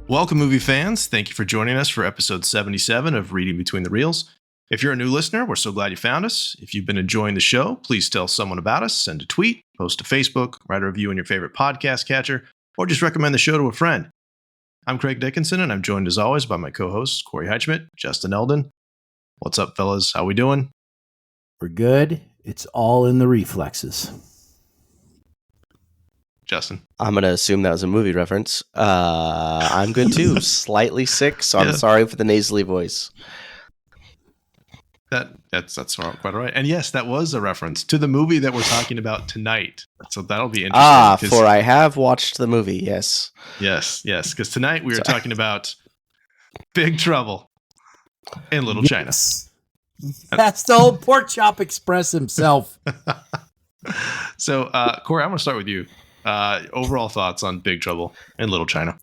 Welcome, movie fans. Thank you for joining us for episode 77 of Reading Between the Reels. If you're a new listener, we're so glad you found us. If you've been enjoying the show, please tell someone about us, send a tweet, post to Facebook, write a review on your favorite podcast catcher, or just recommend the show to a friend. I'm Craig Dickinson, and I'm joined as always by my co-hosts, Corey Heichman, Justin Eldon. What's up, fellas? How we doing? We're good. It's all in the reflexes. Justin. I'm going to assume that was a movie reference. I'm good too. Slightly sick, so I'm sorry for the nasally voice. That's quite all right. And yes, that was a reference to the movie that we're talking about tonight. So that'll be interesting. For I have watched the movie, yes. Yes, because tonight we are talking about Big Trouble in Little China. That's the old Pork Chop Express himself. So, Corey, I'm going to start with you. Overall thoughts on Big Trouble in Little China.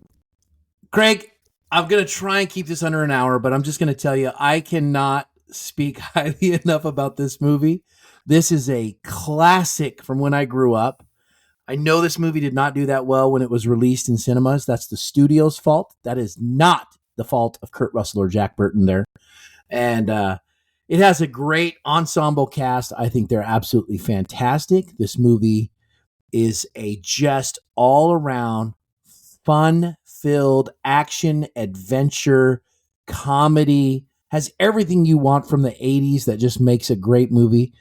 Craig, I'm going to try and keep this under an hour, but I'm just going to tell you, I cannot speak highly enough about this movie. This is a classic from when I grew up. I know this movie did not do that well when it was released in cinemas. That's the studio's fault. That is not the fault of Kurt Russell or Jack Burton there. And it has a great ensemble cast. I think they're absolutely fantastic. This movie is a just all-around fun-filled action, adventure, comedy, has everything you want from the 80s that just makes a great movie,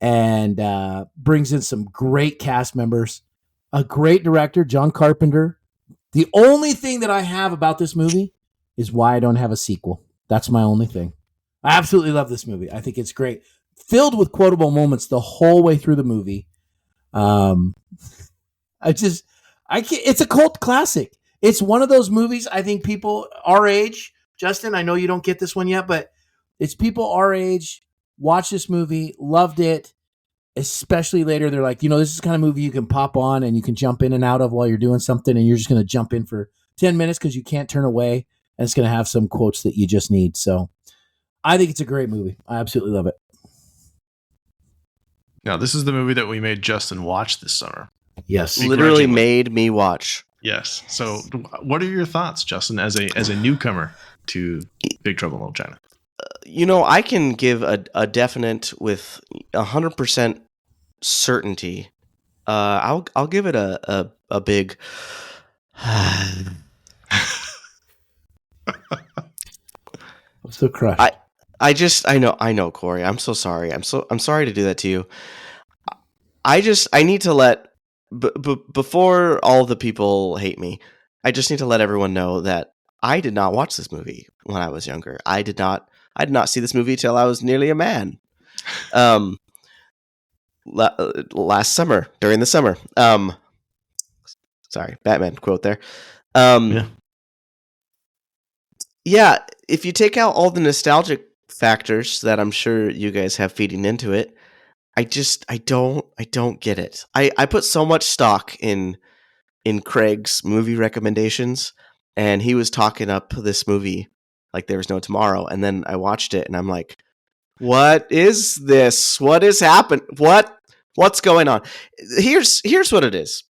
and brings in some great cast members, a great director, John Carpenter. The only thing that I have about this movie is why I don't have a sequel. That's my only thing. I absolutely love this movie. I think it's great. Filled with quotable moments the whole way through the movie. It's a cult classic. It's one of those movies I think people our age, Justin, I know you don't get this one yet, but it's people our age watch this movie, loved it, especially later. They're like, this is the kind of movie you can pop on and you can jump in and out of while you're doing something, and you're just going to jump in for 10 minutes because you can't turn away, and it's going to have some quotes that you just need. So I think it's a great movie. I absolutely love it. Now, this is the movie that we made Justin watch this summer. Yes. Literally made me watch. Yes. So what are your thoughts, Justin, as a newcomer to Big Trouble in Little China? I can give a definite with 100% certainty. I'll give it a big. I'm so crushed. I know, Corey. I'm so sorry. I'm sorry to do that to you. I need to let before all the people hate me, I just need to let everyone know that I did not watch this movie when I was younger. I did not see this movie till I was nearly a man. Last summer, during the summer. Sorry, Batman quote there. Yeah, if you take out all the nostalgic factors that I'm sure you guys have feeding into it, I don't get it. I put so much stock in Craig's movie recommendations, and he was talking up this movie like there was no tomorrow, and then I watched it and I'm like, what is this? What is happening? What's going on? Here's what it is.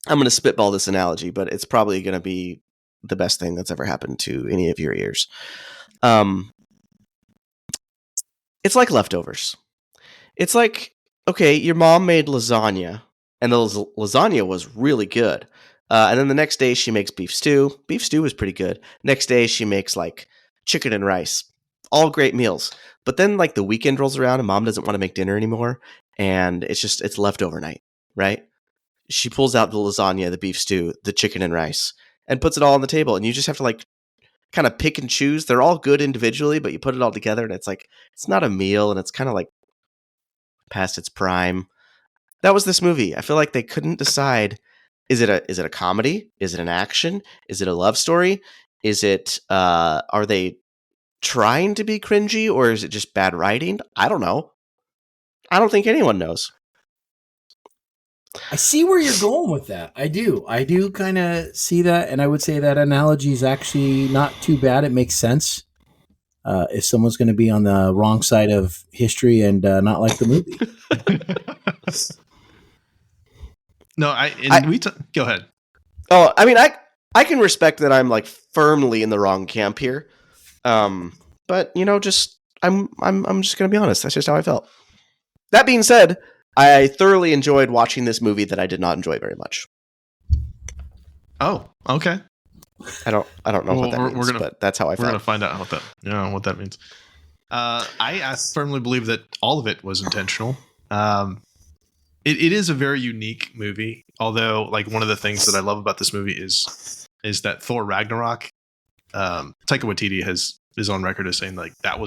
I'm going to spitball this analogy, but it's probably going to be the best thing that's ever happened to any of your ears. It's like leftovers. It's like, okay, your mom made lasagna, and the lasagna was really good. And then the next day she makes beef stew. Beef stew was pretty good. Next day she makes like chicken and rice. All great meals. But then like the weekend rolls around and mom doesn't want to make dinner anymore, and it's leftover night, right? She pulls out the lasagna, the beef stew, the chicken and rice, and puts it all on the table, and you just have to like kind of pick and choose. They're all good individually, but you put it all together and it's like, it's not a meal, and it's kind of like past its prime. That was this movie. I feel like they couldn't decide, is it a comedy? Is it an action? Is it a love story? Is it are they trying to be cringy, or is it just bad writing? I don't know. I don't think anyone knows. I see where you're going with that. I do kind of see that, and I would say that analogy is actually not too bad. It makes sense. If someone's going to be on the wrong side of history and not like the movie. No, go ahead. Oh, I mean, I can respect that I'm like firmly in the wrong camp here. But just I'm just gonna be honest. That's just how I felt. That being said, I thoroughly enjoyed watching this movie that I did not enjoy very much. Oh, okay. I don't know what that means, but that's how I felt. We're gonna find out what that means. I firmly believe that all of it was intentional. It is a very unique movie. Although, like, one of the things that I love about this movie is that Thor Ragnarok, Taika Waititi is on record as saying like that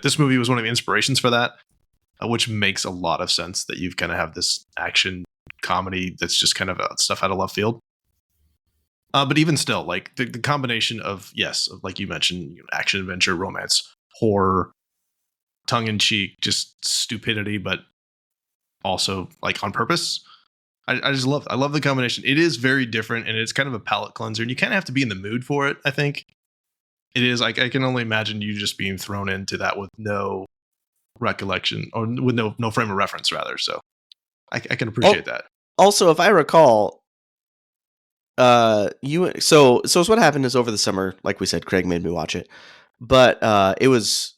this movie was one of the inspirations for that, which makes a lot of sense. That you've kind of have this action comedy that's just kind of stuff out of left field. But even still, like the combination of like you mentioned, action, adventure, romance, horror, tongue in cheek, just stupidity, but also like on purpose. I love the combination. It is very different, and it's kind of a palate cleanser, and you kind of have to be in the mood for it. I think it is. Like, I can only imagine you just being thrown into that with no recollection, or with no frame of reference, rather. So I can appreciate that. Also, if I recall, so what happened is over the summer, like we said, Craig made me watch it, but it was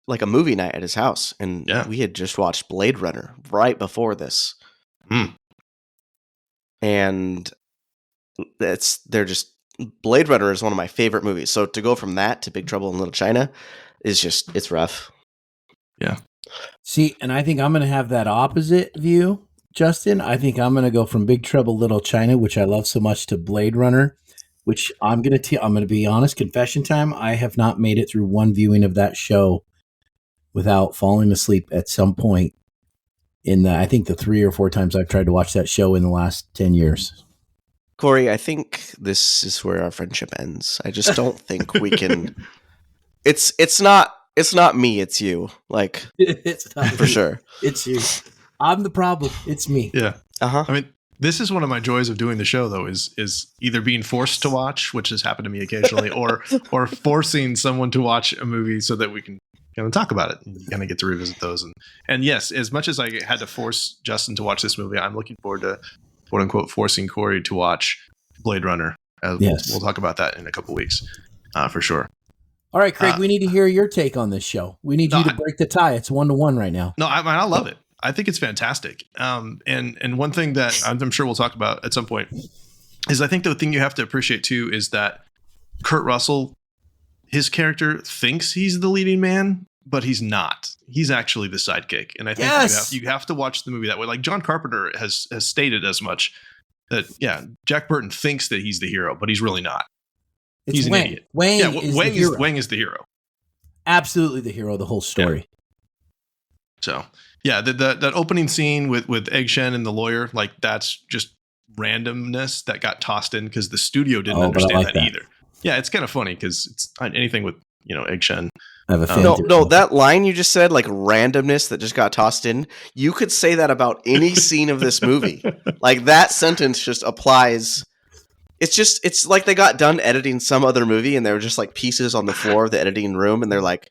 like a movie night at his house, and we had just watched Blade Runner right before this. And Blade Runner is one of my favorite movies. So to go from that to Big Trouble in Little China it's rough. Yeah. See, and I think I'm going to have that opposite view, Justin. I think I'm going to go from Big Trouble Little China, which I love so much, to Blade Runner, which I'm going to be honest, confession time. I have not made it through one viewing of that show without falling asleep at some point I think the 3 or 4 times I've tried to watch that show in the last 10 years. Corey, I think this is where our friendship ends. I just don't think we can. It's not me. It's you. Like, it's not for sure. It's you. I'm the problem. It's me. Yeah. Uh-huh. I mean, this is one of my joys of doing the show, though, is either being forced to watch, which has happened to me occasionally, or forcing someone to watch a movie so that we can kind of talk about it and kind of get to revisit those. And yes, as much as I had to force Justin to watch this movie, I'm looking forward to, quote unquote, forcing Corey to watch Blade Runner. Yes. We'll talk about that in a couple weeks, for sure. All right, Craig, we need to hear your take on this show. We need you to break the tie. It's 1-1 right now. No, I love it. I think it's fantastic. And one thing that I'm sure we'll talk about at some point is I think the thing you have to appreciate too is that Kurt Russell, his character thinks he's the leading man, but he's not. He's actually the sidekick. And I think you have to watch the movie that way. Like John Carpenter has stated as much, that Jack Burton thinks that he's the hero, but he's really not. He's an idiot. Wang is the hero. Absolutely the hero of the whole story. Yeah. So that opening scene with Egg Shen and the lawyer, like that's just randomness that got tossed in because the studio didn't understand that either. Yeah, it's kind of funny because it's anything with Egg Shen. I have a no, that line you just said, like randomness that just got tossed in. You could say that about any scene of this movie. Like that sentence just applies. It's like they got done editing some other movie and there were just like pieces on the floor of the editing room, and they're like,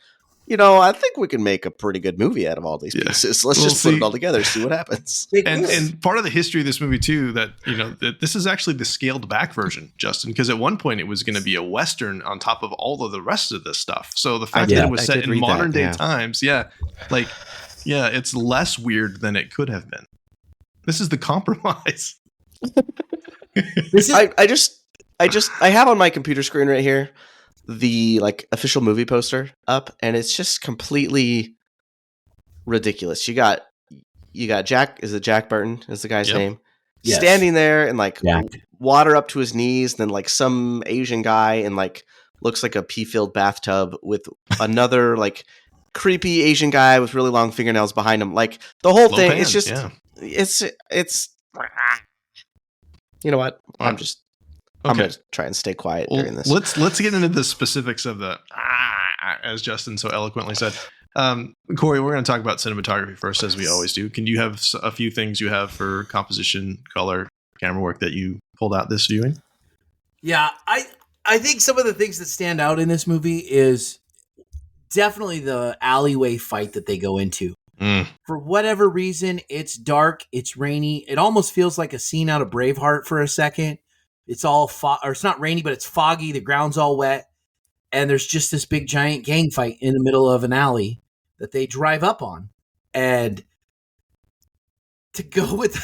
I think we can make a pretty good movie out of all these pieces. Let's just put it all together, see what happens. And part of the history of this movie too, that that this is actually the scaled back version, Justin, because at one point it was going to be a Western on top of all of the rest of this stuff. So the fact that it was set in modern day times, it's less weird than it could have been. This is the compromise. I have on my computer screen right here the like official movie poster up, and it's just completely ridiculous. You got Jack, is it Jack Burton is the guy's name? Yes. Standing there and like water up to his knees, and then like some Asian guy in like looks like a pee-filled bathtub with another like creepy Asian guy with really long fingernails behind him. Like the whole thing, it's just it's you know what? I'm going to try and stay quiet during this. Let's get into the specifics of the as Justin so eloquently said. Corey, we're going to talk about cinematography first, as we always do. Can you have a few things you have for composition, color, camera work that you pulled out this viewing? Yeah, I think some of the things that stand out in this movie is definitely the alleyway fight that they go into. For whatever reason, it's dark, it's rainy. It almost feels like a scene out of Braveheart for a second. it's all or it's not rainy, but it's foggy. The ground's all wet, and there's just this big giant gang fight in the middle of an alley that they drive up on. And to go with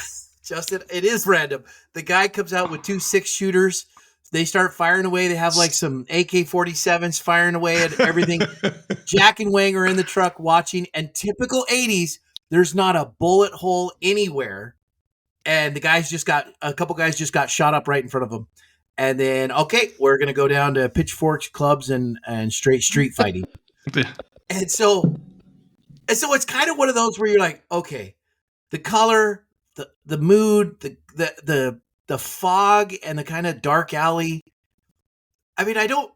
Justin, it is random. The guy comes out with 2 6-shooters. They start firing away. They have like some AK-47s firing away at everything. Jack and Wang are in the truck watching, and typical 80s, there's not a bullet hole anywhere. And a couple guys just got shot up right in front of them. And then, okay, we're going to go down to pitchforks, clubs, and straight street fighting. And so it's kind of one of those where you're like, okay, the color, the mood, the fog, and the kind of dark alley. I mean, I don't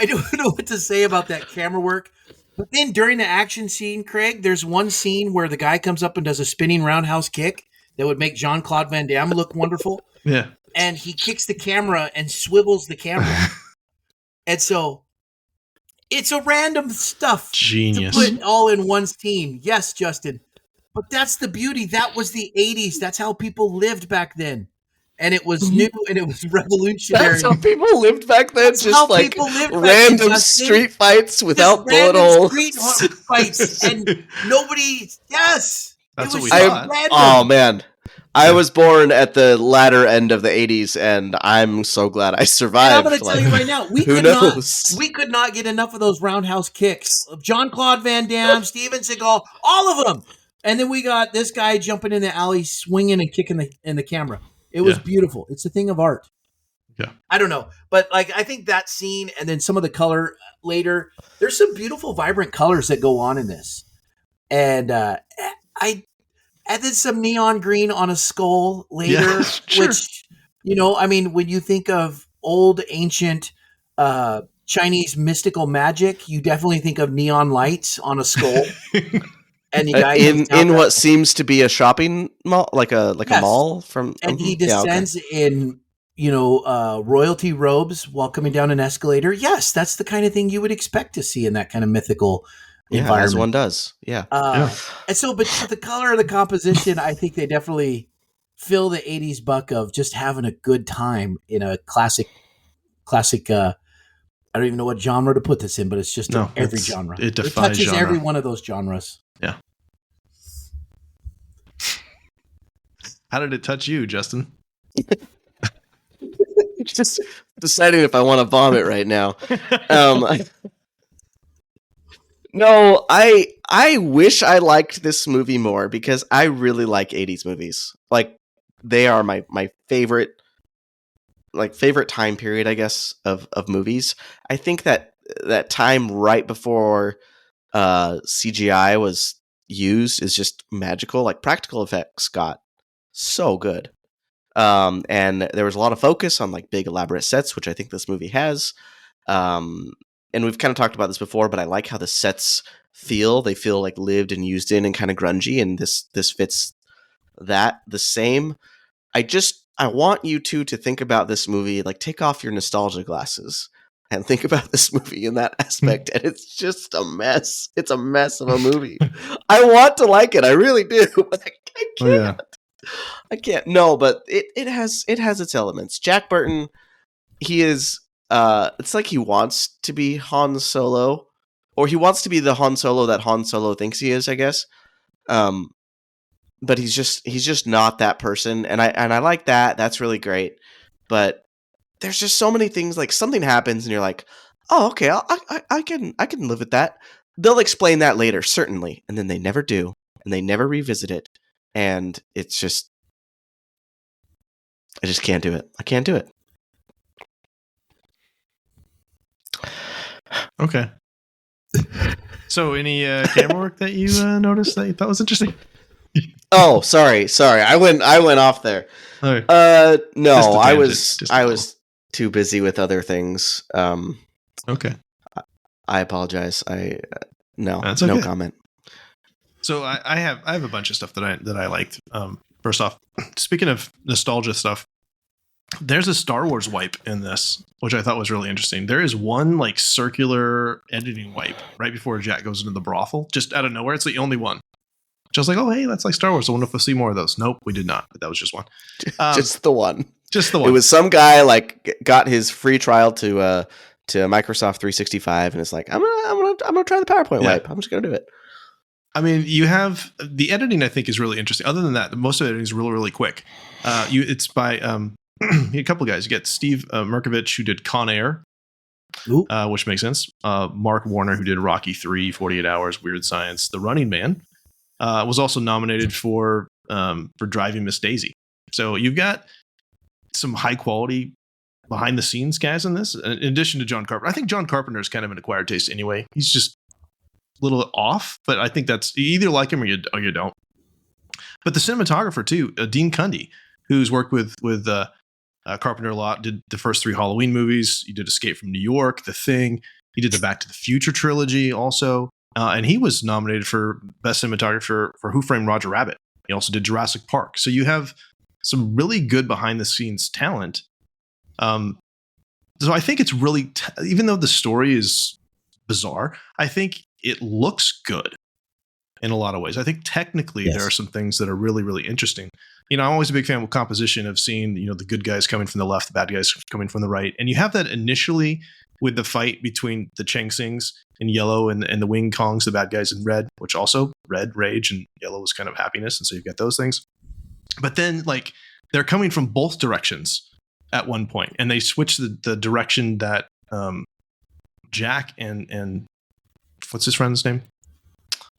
know what to say about that camera work. But then during the action scene, Craig, there's one scene where the guy comes up and does a spinning roundhouse kick that would make Jean-Claude Van Damme look wonderful. Yeah. And he kicks the camera and swivels the camera. And so it's a random stuff. Genius. To put all in one scene. Yes, Justin. But that's the beauty. That was the 80s. That's how people lived back then. And it was new and it was revolutionary. That's how people lived back then. That's just like random street fights without bullet holes. Street fights and nobody. Yes, that's what we thought. Oh man, I was born at the latter end of the 80s, and I'm so glad I survived. And I'm going to tell you right now, we could not get enough of those roundhouse kicks of Jean-Claude Van Damme, Steven Seagal, all of them. And then we got this guy jumping in the alley, swinging and kicking in the camera. It was beautiful. It's a thing of art. Yeah. I don't know. But like, I think that scene and then some of the color later, there's some beautiful, vibrant colors that go on in this. And I added some neon green on a skull later, sure. Which, I mean, when you think of old, ancient Chinese mystical magic, you definitely think of neon lights on a skull. And you guys in what seems to be a shopping mall, like a mall from, and he descends in royalty robes while coming down an escalator. Yes, that's the kind of thing you would expect to see in that kind of mythical environment. As one does. Yeah. And so, but the color of the composition, I think they definitely fill the 80s buck of just having a good time in a classic. I don't even know what genre to put this in, but it's just every genre. It defies touches genre. every one of those genres. Yeah. How did it touch you, Justin? Just deciding if I want to vomit right now. No, I wish I liked this movie more because I really like 80s movies. Like, they are my favorite time period, I guess, of movies. I think that time right before CGI was used is just magical. Like, practical effects got so good. And there was a lot of focus on like big elaborate sets, which I think this movie has. And we've kind of talked about this before, but I like how the sets feel. They feel like lived and used in and kind of grungy, and this fits that the same. I want you two to think about this movie, like take off your nostalgia glasses and think about this movie in that aspect. And it's just a mess. It's a mess of a movie. I want to like it. I really do, but I can't. Oh, yeah. I can't. No, but it has its elements. Jack Burton, he is. It's like he wants to be Han Solo, or he wants to be the Han Solo that Han Solo thinks he is, I guess. But he's just not that person, and I like that. That's really great. But there's just so many things. Like, something happens, and you're like, oh, okay, I can live with that. They'll explain that later, certainly, and then they never do, and they never revisit it, and it's just, I just can't do it. I can't do it. Okay. So, any camera work that you noticed that you thought was interesting? Oh, sorry. I went off there. Right. No, I was too busy with other things. Okay. I apologize. No That's okay. No comment. So I have a bunch of stuff that I liked. First off, speaking of nostalgia stuff, there's a Star Wars wipe in this, which I thought was really interesting. There is one like circular editing wipe right before Jack goes into the brothel, just out of nowhere. It's the only one. Just like, oh, hey, that's like Star Wars. I wonder if we'll see more of those. Nope, we did not. But that was just one. Just the one. Just the one. It was some guy like got his free trial to Microsoft 365 and it's like, I'm gonna try the PowerPoint wipe. I'm just gonna do it. I mean, you have the editing. I think is really interesting. Other than that, most of the editing is really, really quick. It's by a couple of guys. You get Steve Merkovich, who did Con Air, which makes sense. Mark Warner, who did Rocky 3, 48 Hours, Weird Science, The Running Man, was also nominated for Driving Miss Daisy. So you've got some high quality behind the scenes guys in this. In addition to John Carpenter, I think John Carpenter is kind of an acquired taste anyway. He's just a little off, but I think that's you either like him or you don't. But the cinematographer too, Dean Cundy, who's worked with Carpenter a lot, did the first 3 Halloween movies. He did Escape from New York, The Thing. He did the Back to the Future trilogy also, and he was nominated for Best Cinematographer for Who Framed Roger Rabbit. He also did Jurassic Park. So you have some really good behind the scenes talent. So I think it's really, even though the story is bizarre, I think it looks good in a lot of ways. I think technically there are some things that are really, really interesting. You know, I'm always a big fan of composition, of seeing, you know, the good guys coming from the left, the bad guys coming from the right. And you have that initially with the fight between the Chang Sings in yellow and the Wing Kongs, the bad guys in red, which also red, rage, and yellow was kind of happiness. And so you've got those things. But then, like, they're coming from both directions at one point, and they switch the direction that Jack and what's his friend's name?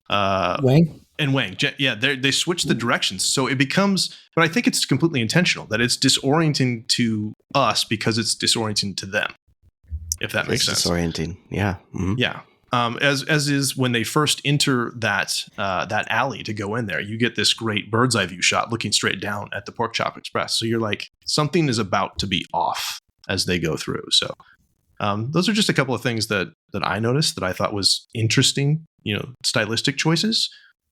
Wang. And Wang. Yeah, they switch the directions. So it becomes, but I think it's completely intentional, that it's disorienting to us because it's disorienting to them, if that makes sense. Disorienting. Yeah. Mm-hmm. Yeah. As is when they first enter that alley to go in there, you get this great bird's eye view shot looking straight down at the Pork Chop Express. So you're like, something is about to be off as they go through. So those are just a couple of things that I noticed that I thought was interesting, you know, stylistic choices,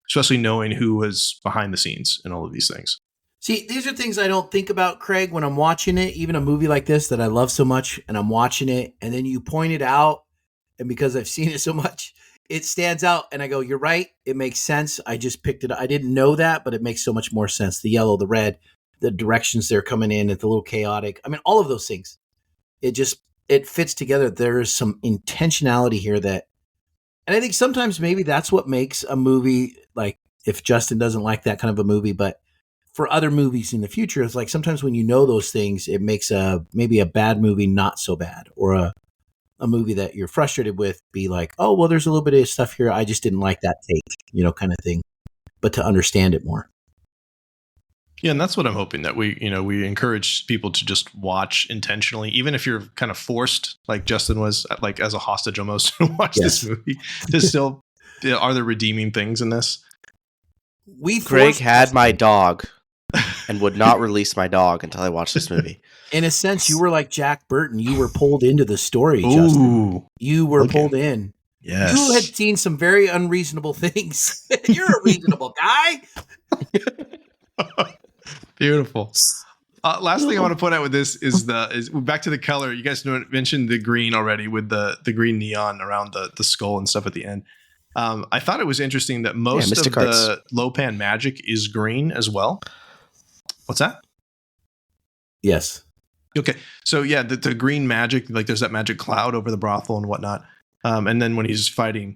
especially knowing who was behind the scenes in all of these things. See, these are things I don't think about, Craig, when I'm watching it, even a movie like this that I love so much, and I'm watching it, and then you point it out, and because I've seen it so much, it stands out, and I go, you're right, it makes sense. I just picked it up. I didn't know that, but it makes so much more sense. The yellow, the red, the directions they're coming in, it's a little chaotic. I mean, all of those things. It fits together. There is some intentionality here that, and I think sometimes maybe that's what makes a movie, like, if Justin doesn't like that kind of a movie, but for other movies in the future, it's like sometimes when you know those things, it makes maybe a bad movie not so bad, or a movie that you're frustrated with be like, oh, well, there's a little bit of stuff here I just didn't like that take, you know, kind of thing, but to understand it more. Yeah, and that's what I'm hoping, that we encourage people to just watch intentionally, even if you're kind of forced, like Justin was, like as a hostage almost, to watch this movie. To still, are there redeeming things in this? Greg had my dog and would not release my dog until I watched this movie. In a sense, you were like Jack Burton. You were pulled into the story, Justin. You were pulled in. Yes. You had seen some very unreasonable things. You're a reasonable guy. Beautiful. Last thing I want to point out with this is back to the color. You guys mentioned the green already, with the green neon around the skull and stuff at the end. I thought it was interesting that most of the Lopan magic is green as well. What's that? Yes. Okay. So yeah, the green magic, like there's that magic cloud over the brothel and whatnot. And then when he's fighting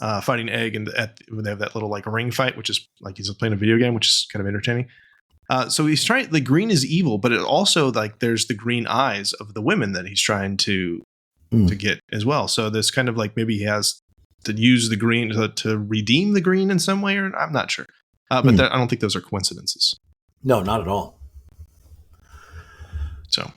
Egg, and when they have that little like ring fight, which is like he's playing a video game, which is kind of entertaining. So he's trying, the green is evil, but it also, like, there's the green eyes of the women that he's trying to get as well. So there's kind of like, maybe he has to use the green to redeem the green in some way, or I'm not sure. But I don't think those are coincidences. No, not at all. So,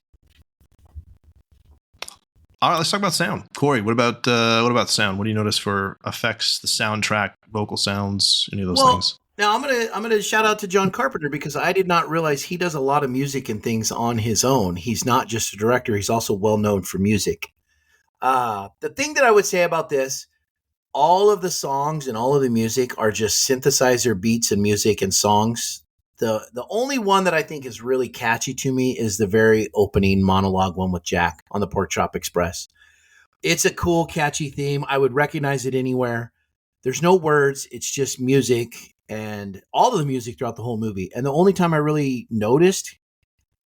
all right, let's talk about sound. Corey, what about sound? What do you notice for effects, the soundtrack, vocal sounds, any of those things? Now I'm gonna shout out to John Carpenter, because I did not realize he does a lot of music and things on his own. He's not just a director; he's also well known for music. The thing that I would say about this, all of the songs and all of the music are just synthesizer beats and music and songs. The only one that I think is really catchy to me is the very opening monologue one with Jack on the Pork Chop Express. It's a cool, catchy theme. I would recognize it anywhere. There's no words. It's just music, and all of the music throughout the whole movie. And the only time I really noticed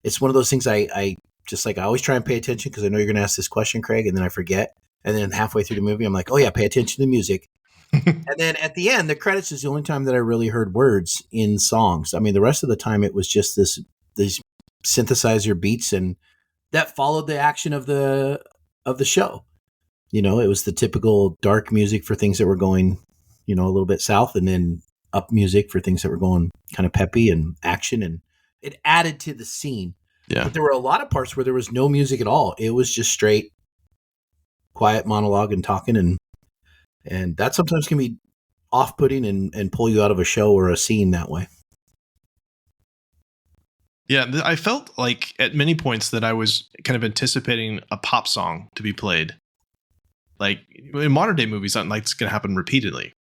It's one of those things I just like, I always try and pay attention because I know you're going to ask this question, Craig, and then I forget. And then halfway through the movie, I'm like, oh yeah, pay attention to the music. And then at the end, the credits is the only time that I really heard words in songs. I mean, the rest of the time it was just these synthesizer beats, and that followed the action of the show. You know, it was the typical dark music for things that were going, you know, a little bit south, and then up music for things that were going kind of peppy and action, and it added to the scene. Yeah. But there were a lot of parts where there was no music at all. It was just straight quiet monologue and talking, and that sometimes can be off-putting and pull you out of a show or a scene that way. Yeah, I felt like at many points that I was kind of anticipating a pop song to be played. Like in modern day movies, something like it's going to happen repeatedly.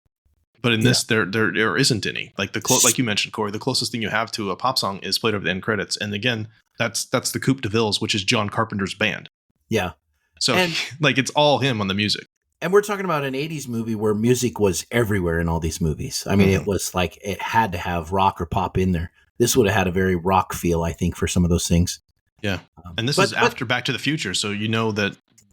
But in this, there isn't any. Like like you mentioned, Corey, the closest thing you have to a pop song is played over the end credits. And again, that's the Coupe de Villes, which is John Carpenter's band. Yeah. So like it's all him on the music. And we're talking about an 80s movie where music was everywhere in all these movies. I mean, it was like it had to have rock or pop in there. This would have had a very rock feel, I think, for some of those things. Yeah. And this is after Back to the Future, so you know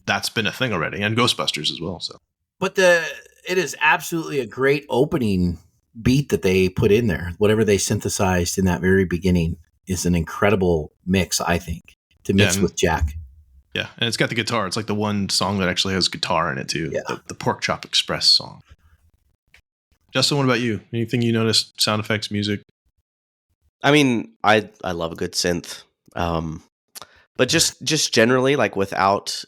that's been a thing already, and Ghostbusters as well. So, but it is absolutely a great opening beat that they put in there. Whatever they synthesized in that very beginning is an incredible mix, I think, to mix with Jack. Yeah, and it's got the guitar. It's like the one song that actually has guitar in it too. Yeah. The Pork Chop Express song. Justin, what about you? Anything you noticed? Sound effects, music? I mean, I love a good synth, but just generally, like without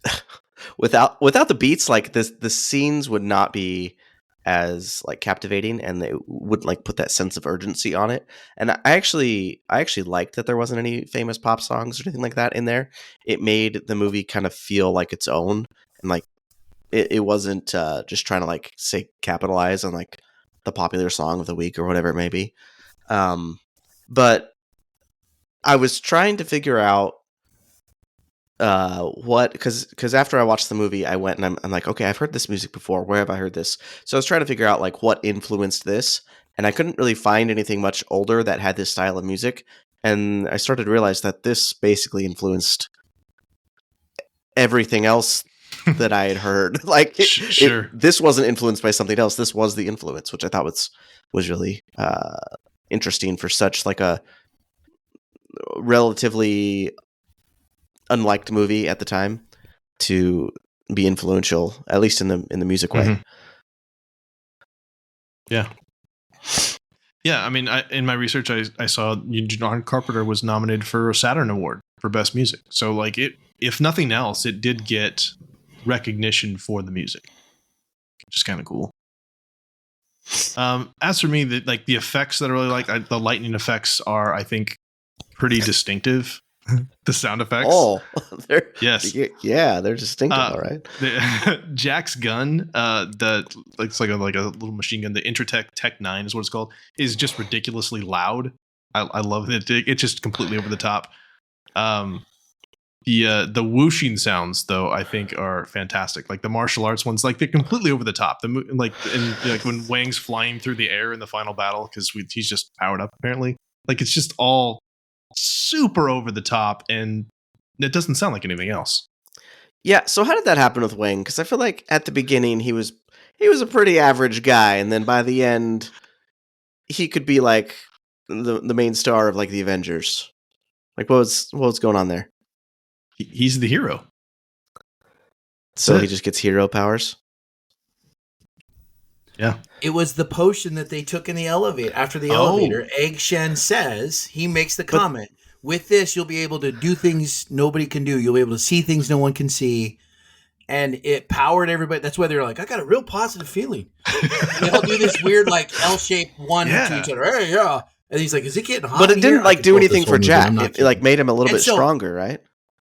the beats, like the scenes would not be as like captivating, and they would like put that sense of urgency on it. And I actually liked that there wasn't any famous pop songs or anything like that in there. It made the movie kind of feel like its own, and like it wasn't just trying to like say capitalize on like the popular song of the week or whatever it may be. But I was trying to figure out because after I watched the movie, I went and I'm like, okay, I've heard this music before. Where have I heard this? So I was trying to figure out like what influenced this, and I couldn't really find anything much older that had this style of music. And I started to realize that this basically influenced everything else that I had heard. Like, sure, this wasn't influenced by something else. This was the influence, which I thought was really interesting for such like a relatively unliked movie at the time to be influential, at least in the music way. Yeah. I mean, in my research, I saw John Carpenter was nominated for a Saturn Award for Best Music. So, like, if nothing else, it did get recognition for the music, which is kind of cool. As for me, the effects that I really like, the lightning effects are, I think, pretty distinctive. The sound effects. Oh, they're distinctive. All right. Jack's gun, it's like a little machine gun. The Intratec Tech 9 is what it's called. Is just ridiculously loud. I love it. It's just completely over the top. The whooshing sounds though, I think are fantastic. Like the martial arts ones, like they're completely over the top. Like when Wang's flying through the air in the final battle because he's just powered up apparently. Like it's just all super over the top, and it doesn't sound like anything else. Yeah. So how did that happen with Wang? Because I feel like at the beginning he was a pretty average guy, and then by the end he could be like the main star of like the Avengers. Like what was going on there? He's the hero. So he just gets hero powers? Yeah. It was the potion that they took in the elevator. After the elevator, Egg Shen says, he makes the comment, with this, you'll be able to do things nobody can do. You'll be able to see things no one can see. And it powered everybody. That's why they're like, I got a real positive feeling. They all do this weird, like, L-shaped one to each other. Hey, yeah. And he's like, is it getting hot? But it didn't, like, do anything for Jack. It like, made him a little bit stronger, right?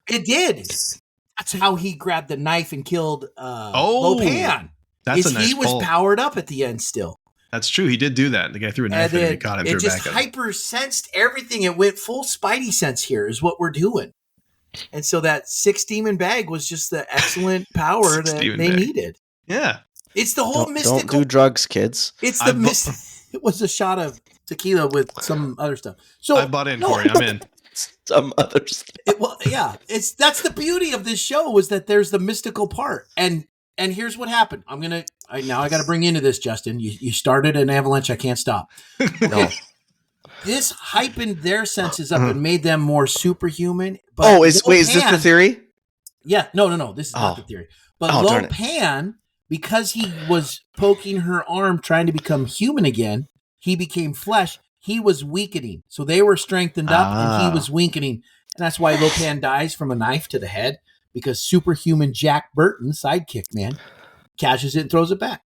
It did. That's how he grabbed the knife and killed Lo Pan. That's a nice he was powered up at the end still. That's true. He did do that. The guy threw a knife and he caught it. It just hyper sensed everything. It went full Spidey sense here is what we're doing. And so that 6 demon bag was just the excellent power that they needed. Yeah. It's the whole mystical. Don't do drugs, kids. It's the it was a shot of tequila with some other stuff. So I bought in, Corey. I'm in. some other stuff. That's the beauty of this show, was that there's the mystical part. And here's what happened. I got to bring you into this, Justin. You started an avalanche. I can't stop. No. This heightened their senses up and made them more superhuman. But is this the theory? Yeah, no. This is not the theory. But Lopan, because he was poking her arm, trying to become human again, he became flesh. He was weakening. So they were strengthened up and he was weakening. And that's why Lopan dies from a knife to the head, because superhuman Jack Burton, sidekick man, catches it and throws it back.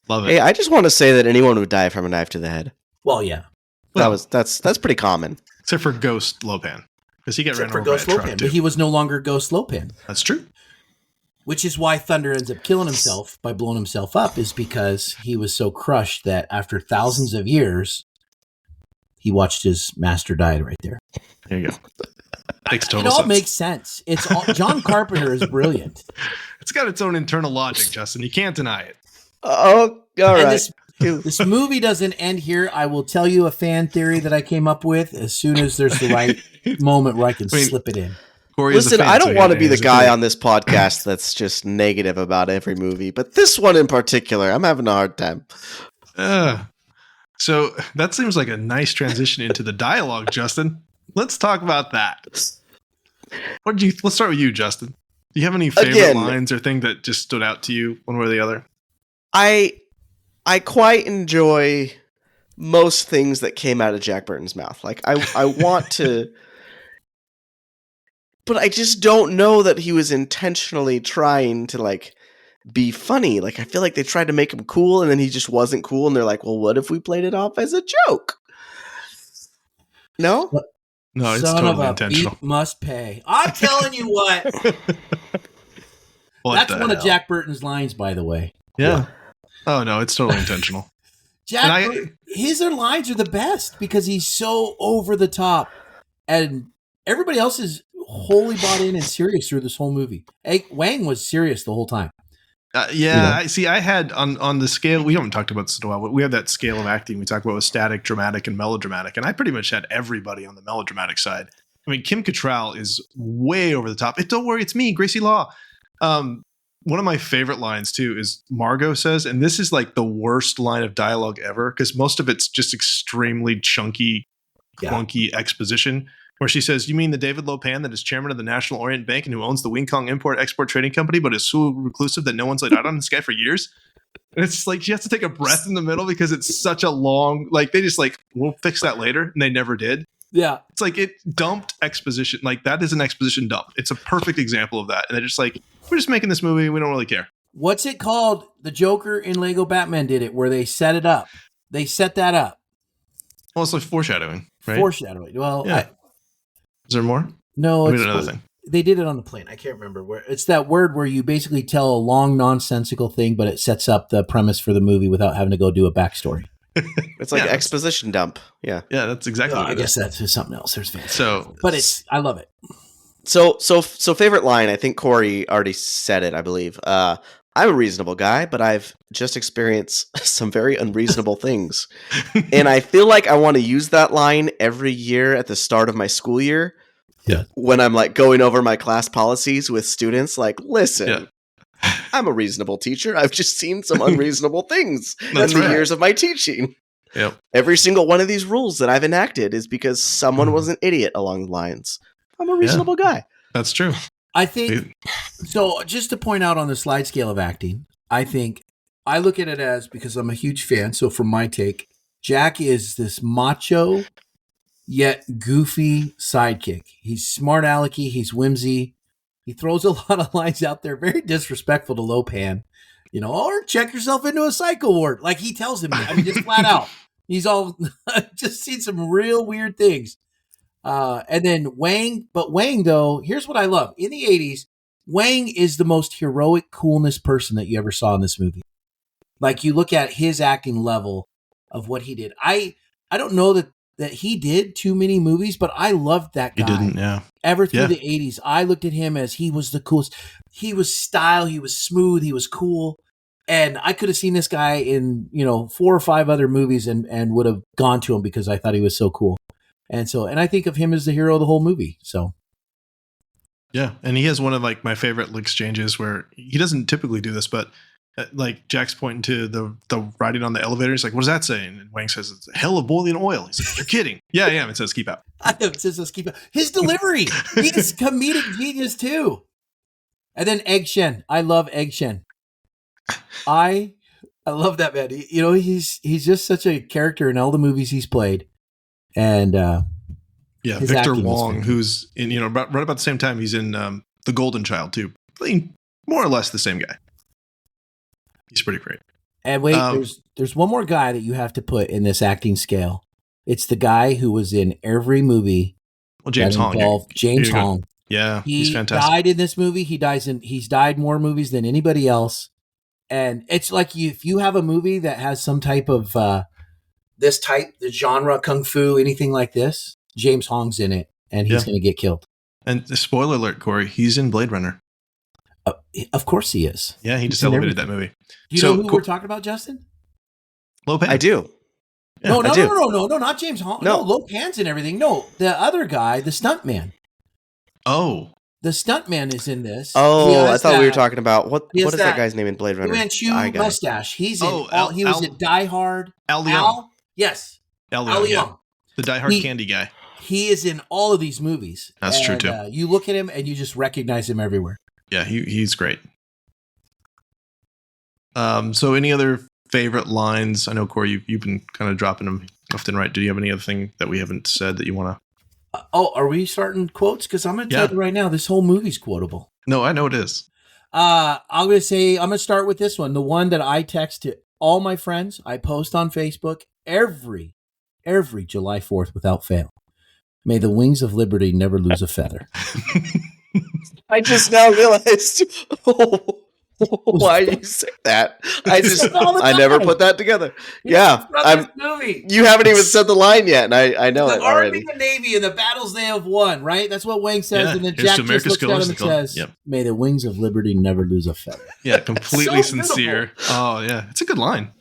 Love it. Hey, I just want to say that anyone would die from a knife to the head. Well, yeah. That's pretty common. Except for Ghost Lopan. Because he got ran over Ghost by a truck, Lopan, too. but he was no longer Ghost Lopan. That's true. Which is why Thunder ends up killing himself by blowing himself up, is because he was so crushed that after thousands of years, he watched his master die right there. There you go. Makes total sense. It all sense. makes sense. John Carpenter is brilliant. It's got its own internal logic, Justin. You can't deny it. Oh, all right. This movie doesn't end here. I will tell you a fan theory that I came up with as soon as there's the right moment where I can slip it in. Corey, listen, I don't want to be the guy on this podcast that's just negative about every movie, but this one in particular, I'm having a hard time. So that seems like a nice transition into the dialogue, Justin. Let's talk about that. Let's start with you, Justin. Do you have any favorite lines or thing that just stood out to you one way or the other? I quite enjoy most things that came out of Jack Burton's mouth. Like I want to, but I just don't know that he was intentionally trying to like be funny. Like I feel like they tried to make him cool and then he just wasn't cool. And they're like, well, what if we played it off as a joke? No? No, it's Son totally of a intentional. beat must pay. I'm telling you what. That's one of Jack Burton's lines, by the way. Yeah. Oh, no, it's totally intentional. His lines are the best because he's so over the top. And everybody else is wholly bought in and serious through this whole movie. Hey, Wang was serious the whole time. I had on the scale, we haven't talked about this in a while, but we have that scale of acting we talk about with static, dramatic, and melodramatic. And I pretty much had everybody on the melodramatic side. I mean, Kim Cattrall is way over the top. Don't worry, it's me, Gracie Law. One of my favorite lines, too, is Margot says, and this is like the worst line of dialogue ever, because most of it's just extremely chunky, clunky exposition, where she says, you mean the David Lopan that is chairman of the National Orient Bank and who owns the Wing Kong Import-Export Trading Company, but is so reclusive that no one's laid out on this guy for years? And it's like she has to take a breath in the middle because it's such a long, like they just like, we'll fix that later, and they never did. Yeah. It's like it dumped exposition. Like that is an exposition dump. It's a perfect example of that. And they're just like, we're just making this movie. We don't really care. What's it called? The Joker in Lego Batman did it, where they set it up. They set that up. Well, it's like foreshadowing, right? Foreshadowing. Well, yeah. Is there more? No, it's another thing. They did it on the plane. I can't remember where. It's that word where you basically tell a long, nonsensical thing, but it sets up the premise for the movie without having to go do a backstory. It's like exposition dump. Yeah. Yeah, that's exactly what it is. I guess that's something else. There's fancy. But I love it. So favorite line, I think Corey already said it, I believe. I'm a reasonable guy, but I've just experienced some very unreasonable things. And I feel like I want to use that line every year at the start of my school year. Yeah. When I'm like going over my class policies with students, like, listen, I'm a reasonable teacher. I've just seen some unreasonable things in the years of my teaching. Yep. Every single one of these rules that I've enacted is because someone was an idiot along the lines. I'm a reasonable guy. That's true. I think, so just to point out on the slide scale of acting, I think I look at it as, because I'm a huge fan, so from my take, Jack is this macho yet goofy sidekick. He's smart alecky, he's whimsy. He throws a lot of lines out there, very disrespectful to Lopan. Or check yourself into a psycho ward. Like he tells him, just flat out. He's all just seen some real weird things. And then Wang, though, here's what I love. In the 80s, Wang is the most heroic coolness person that you ever saw in this movie. Like you look at his acting level of what he did. I don't know that he did too many movies, but I loved that guy. He didn't, yeah. Ever through the 80s, I looked at him as he was the coolest. He was style, he was smooth, he was cool. And I could have seen this guy in, 4 or 5 other movies and would have gone to him because I thought he was so cool. And I think of him as the hero of the whole movie. So Yeah, and he has one of like my favorite exchanges where he doesn't typically do this, but like Jack's pointing to the writing on the elevator. He's like, "What does that say?" And Wang says, "It's a hell of boiling oil." He's like, "You're kidding." Yeah, yeah. It says keep out. it says let's keep his delivery. He's comedic genius too. And then Egg Shen. I love Egg Shen. I love that man. He's just such a character in all the movies he's played. And yeah, Victor Wong, who's in right about the same time he's in The Golden Child too, playing more or less the same guy. He's pretty great. And wait, there's one more guy that you have to put in this acting scale. It's the guy who was in every movie. Well, James Hong. James Hong. Yeah, he's fantastic. He died in this movie. He's died more movies than anybody else. And it's like if you have a movie that has some type of the genre, kung fu, anything like this, James Hong's in it, and he's going to get killed. And spoiler alert, Corey, he's in Blade Runner. Of course he is. Yeah, he just elevated that movie. Do you know who we're talking about, Justin? Lopan. I do. Yeah, no, not James Hong. No, Lopan's and everything. No, the other guy, the stuntman. Oh. The stuntman is in this. Oh, I thought we were talking about what is that guy's name in Blade Runner? Manchu mustache. He's in. He was in Die Hard. Al Leong. Yes. Al Leong. Yeah. The Die Hard candy guy. He is in all of these movies. That's true too. You look at him and you just recognize him everywhere. Yeah, he's great. So any other favorite lines? I know, Corey, you've been kind of dropping them left and right. Do you have any other thing that we haven't said that you want to? Are we starting quotes? Because I'm going to tell you right now, this whole movie's quotable. No, I know it is. I'm going to start with this one. The one that I text to all my friends. I post on Facebook every July 4th without fail. May the wings of liberty never lose a feather. I just now realized why you say that. I never put that together. Yeah, you haven't even said the line yet, and I know it already. The Army and Navy and the battles they have won, right? That's what Wang says, and then Jack just looks at him and says, "May the wings of liberty never lose a feather." Yeah, completely sincere. Beautiful. Oh yeah, it's a good line.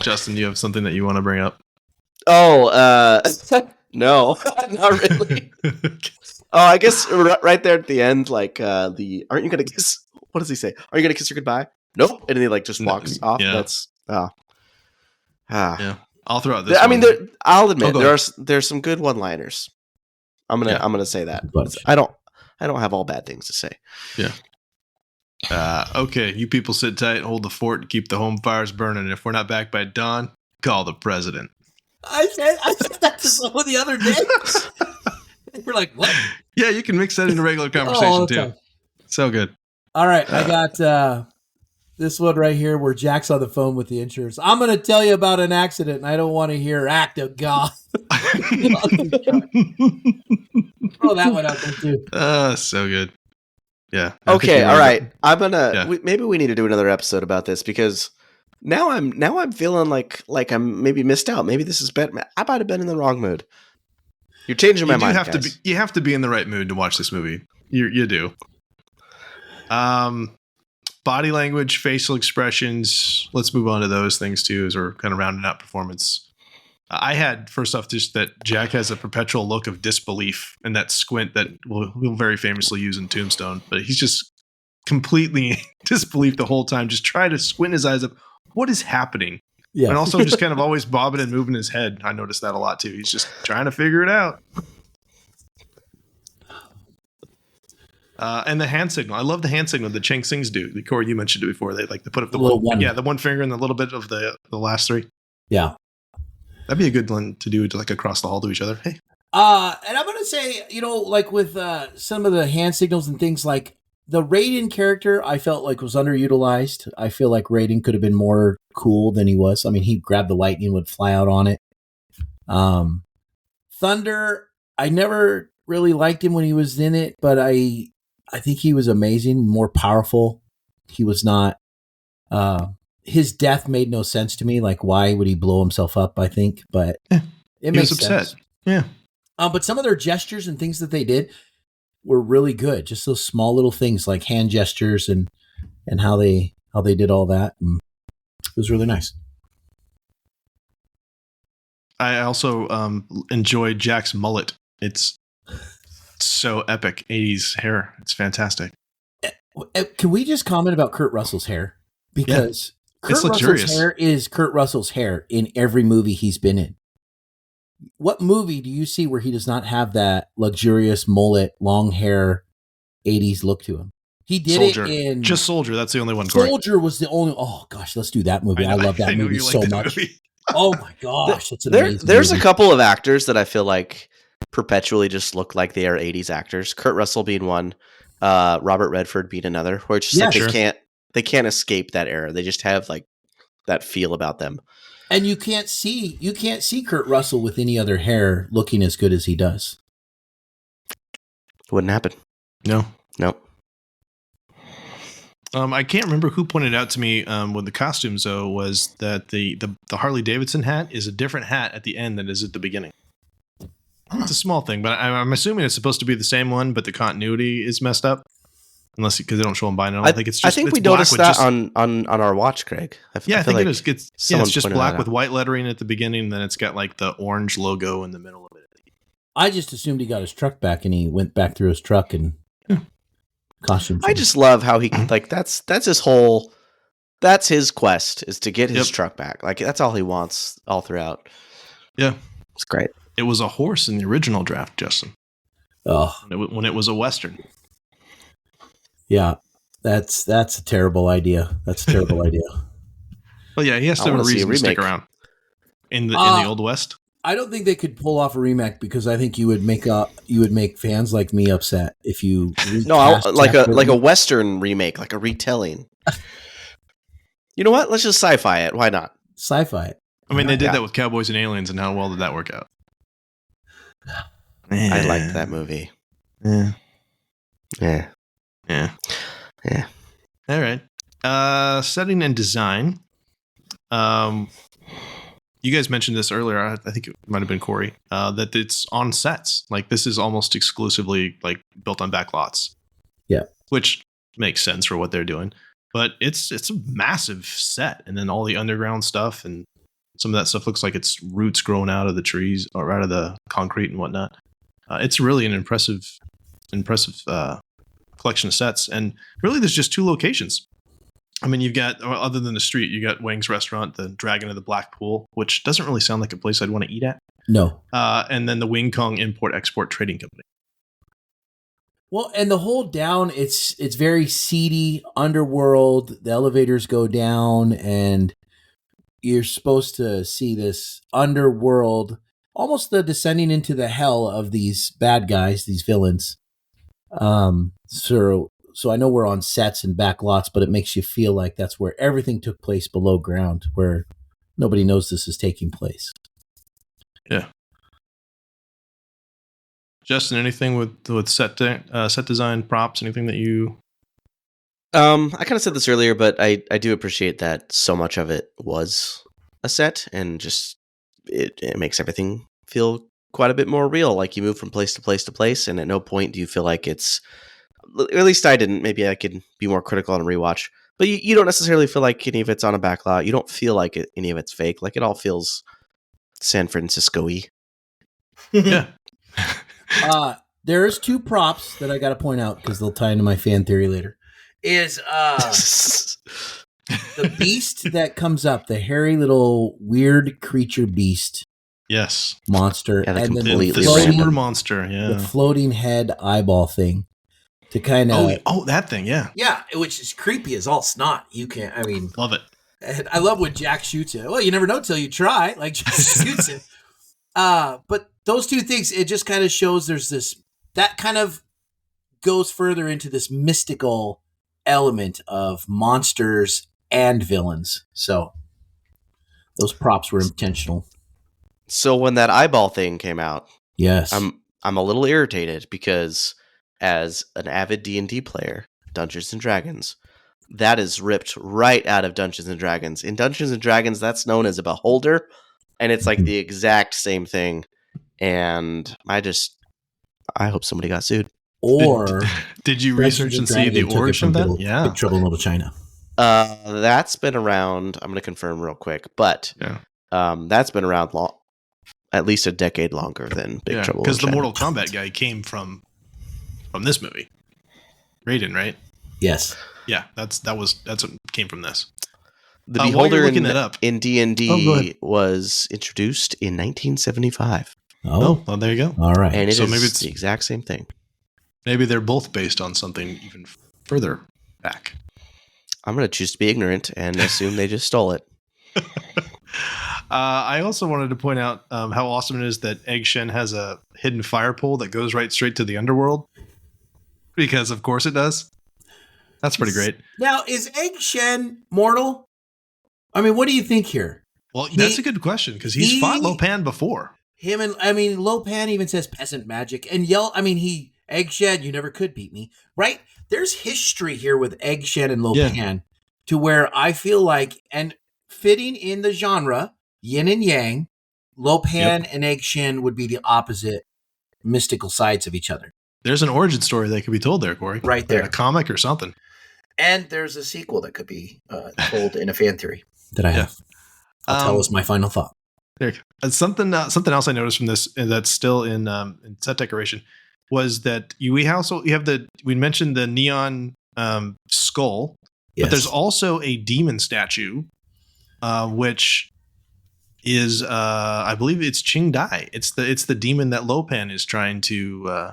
Justin, do you have something that you want to bring up? Oh, no, not really. Oh, I guess right there at the end, like aren't you gonna kiss? What does he say? Are you gonna kiss her goodbye? Nope. And then he just walks off. Yeah. That's yeah. I'll throw out this. I mean, I'll admit there's some good one-liners. I'm gonna say that. But I don't have all bad things to say. Yeah. Okay, you people sit tight, hold the fort, and keep the home fires burning. And if we're not back by dawn, call the president. I said that to someone the other day. We're like, what? Yeah, you can mix that into regular conversation too. So good. All right, I got this one right here where Jack's on the phone with the insurance. I'm going to tell you about an accident, and I don't want to hear act of God. Throw that one out there too. So good. Yeah. Okay. All right. I'm gonna. Maybe we need to do another episode about this because now I'm feeling like I'm maybe missed out. Maybe this is better. I might have been in the wrong mood. You're changing my mind. You have to be in the right mood to watch this movie. You do. Body language, facial expressions. Let's move on to those things too, as we're kind of rounding out performance. I had first off just that Jack has a perpetual look of disbelief and that squint that we'll very famously use in Tombstone, but he's just completely disbelief the whole time, just trying to squint his eyes up. What is happening? Yeah. And also just kind of always bobbing and moving his head. I noticed that a lot too. He's just trying to figure it out. And the hand signal. I love the hand signal that Chang Sings do. Corey, you mentioned it before. They like to put up the one. Yeah, the one finger and the little bit of the last three. Yeah. That'd be a good one to do to like across the hall to each other. Hey. And I'm going to say, like with some of the hand signals and things like the Raiden character, I felt like was underutilized. I feel like Raiden could have been more cool than he was. I mean, he grabbed the lightning and would fly out on it. Thunder, I never really liked him when he was in it, but I think he was amazing, more powerful. He was not, his death made no sense to me. Like, why would he blow himself up? I think, but it makes sense. Yeah. But some of their gestures and things that they did were really good. Just those small little things like hand gestures and how they did all that. And it was really nice. I also enjoyed Jack's mullet. It's so epic. 80s hair. It's fantastic. Can we just comment about Kurt Russell's hair? Because It's Kurt Russell's luxurious. hair is Kurt Russell's hair in every movie he's been in. What movie do you see where he does not have that luxurious mullet, long hair, 80s look to him? He did Soldier. it in... Just Soldier. That's the only one. Corey. Soldier was the only... Oh, gosh, let's do that movie. I love that knew movie you so liked that much. movie. Oh, my gosh. It's an amazing There's movie. a couple of actors that I feel like perpetually just look like they are 80s actors. Kurt Russell being one, Robert Redford being another, where it's just like sure. they can't escape that era. They just have like that feel about them. And you can't see Kurt Russell with any other hair looking as good as he does. Wouldn't happen. No. Nope. I can't remember who pointed out to me with the costumes, though, was that the Harley Davidson hat is a different hat at the end than it is at the beginning. It's a small thing, but I'm assuming it's supposed to be the same one, but the continuity is messed up. Unless because they don't show them buying it. I think it's just. I think it's we noticed black that with on our watch, Craig. I think like it is. It's just pointed black that with out. white lettering at the beginning, and then it's got like the orange logo in the middle of it. I just assumed he got his truck back and he went back through his truck and costume. I just love how he like that's his whole. That's his quest is to get his truck back. Like that's all he wants all throughout. Yeah, it's great. It was a horse in the original draft, Justin. Oh, when it was a Western. Yeah, that's a terrible idea. That's a terrible idea. Well, yeah, he has to have a reason to stick around in the Old West. I don't think they could pull off a remake because I think you would make fans like me upset if you like a Western remake, like a retelling. You know what? Let's just sci-fi it. Why not? Sci-fi it. I mean, they did that with Cowboys and Aliens, and how well did that work out? I liked that movie. Yeah. All right. Setting and design. You guys mentioned this earlier. I think it might have been Corey. That it's on sets. Like this is almost exclusively like built on back lots. Yeah. Which makes sense for what they're doing. But it's a massive set, and then all the underground stuff, and some of that stuff looks like it's roots growing out of the trees or out of the concrete and whatnot. It's really an impressive collection of sets, and really there's just two locations. I mean, you've got, other than the street, you got Wang's Restaurant, the Dragon of the Black Pool, which doesn't really sound like a place I'd want to eat at. No. And then the Wing Kong Import-Export Trading Company. Well, and the whole down, it's very seedy, underworld. The elevators go down, and you're supposed to see this underworld, almost the descending into the hell of these bad guys, these villains. So I know we're on sets and back lots, but it makes you feel like that's where everything took place below ground, where nobody knows this is taking place. Yeah. Justin, anything with set design, props, anything that you? I kind of said this earlier, but I do appreciate that so much of it was a set, and just it makes everything feel quite a bit more real. Like you move from place to place to place, and at no point do you feel like it's. At least I didn't. Maybe I could be more critical on rewatch, but you don't necessarily feel like any of it's on a backlot. You don't feel like any of it's fake. Like it all feels San Francisco-y. Yeah. There's two props that I got to point out because they'll tie into my fan theory later. Is the beast that comes up, the hairy little weird creature beast. Yes. Monster. Yeah, and then the super monster. Yeah. The floating head eyeball thing. To kind of that thing, yeah, which is creepy as all snot. You can't. I mean, love it. And I love when Jack shoots it. Well, you never know till you try. Like just shoots it. But those two things, it just kind of shows there's this that kind of goes further into this mystical element of monsters and villains. So those props were intentional. So when that eyeball thing came out, yes, I'm a little irritated because. As an avid D&D player, Dungeons & Dragons, that is ripped right out of Dungeons & Dragons. In Dungeons & Dragons, that's known as a beholder, and it's like the exact same thing. And I hope somebody got sued. Or did you research and see the origin of that? Yeah. Big Trouble in Little China. That's been around. I'm going to confirm real quick, but that's been around at least a decade longer than Big Trouble in because the China. Mortal Kombat guy came from this movie. Raiden, right? Yes. Yeah, that's what came from this. The while Beholder you're looking that up, in Oh, go D&D ahead. was introduced in 1975. Oh, well, there you go. all right. And it So is maybe it's- the exact same thing. Maybe they're both based on something even further back. I'm going to choose to be ignorant and assume they just stole it. I also wanted to point out how awesome it is that Egg Shen has a hidden fire pole that goes right straight to the underworld. Because, of course, it does. That's pretty great. Now, is Egg Shen mortal? I mean, what do you think here? Well, that's a good question because he's fought Lo Pan before. Lo Pan even says peasant magic and Egg Shen, you never could beat me, right? There's history here with Egg Shen and Lo Pan to where I feel like, and fitting in the genre, yin and yang, Lo Pan and Egg Shen would be the opposite mystical sides of each other. There's an origin story that could be told there, Corey. Right there. Like a comic or something. And there's a sequel that could be told in a fan theory that I have. I'll tell us my final thought. There you go. Something else I noticed from this that's still in set decoration was that we mentioned the neon skull, but there's also a demon statue, which is I believe it's Ching Dai. It's the demon that Lo Pan is trying to